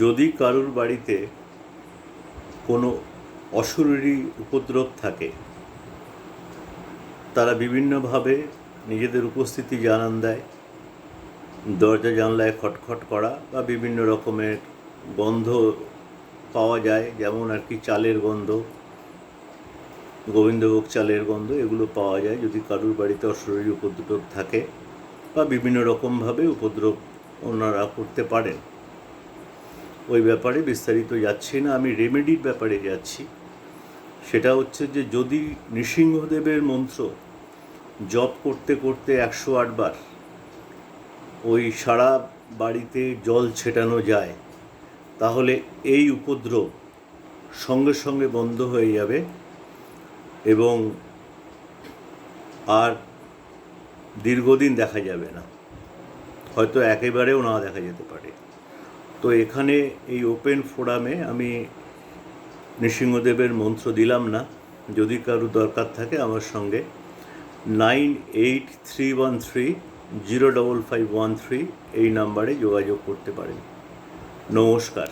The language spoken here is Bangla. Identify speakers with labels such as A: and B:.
A: যদি কারুর বাড়িতে কোনো অশরীরী উপদ্রব থাকে, তারা বিভিন্নভাবে নিজেদের উপস্থিতি জানান দেয়। দরজা জানলায় খটখট করা বা বিভিন্ন রকমের গন্ধ পাওয়া যায়, যেমন আর কি চালের গন্ধ, গোবিন্দভোগ চালের গন্ধ, এগুলো পাওয়া যায় যদি কারুর বাড়িতে অশরীরী উপদ্রব থাকে, বা বিভিন্ন রকমভাবে উপদ্রব ওনারা করতে পারেন। ওই ব্যাপারে বিস্তারিত যাচ্ছি না, আমি রেমেডির ব্যাপারে যাচ্ছি। সেটা হচ্ছে যে যদি নৃসিংহদেবের মন্ত্র জপ করতে করতে 108 বার ওই সারা বাড়িতে জল ছেটানো যায়, তাহলে এই উপদ্রব সঙ্গে সঙ্গে বন্ধ হয়ে যাবে এবং আর দীর্ঘদিন দেখা যাবে না, হয়তো একেবারেও না দেখা যেতে পারে। তো এখানে এই ওপেন ফোরামে আমি নৃসিংহদেবের মন্ত্র দিলাম না। যদি কারো দরকার থাকে আমার সঙ্গে 9831305513 এই নাম্বারে যোগাযোগ করতে পারেন। নমস্কার।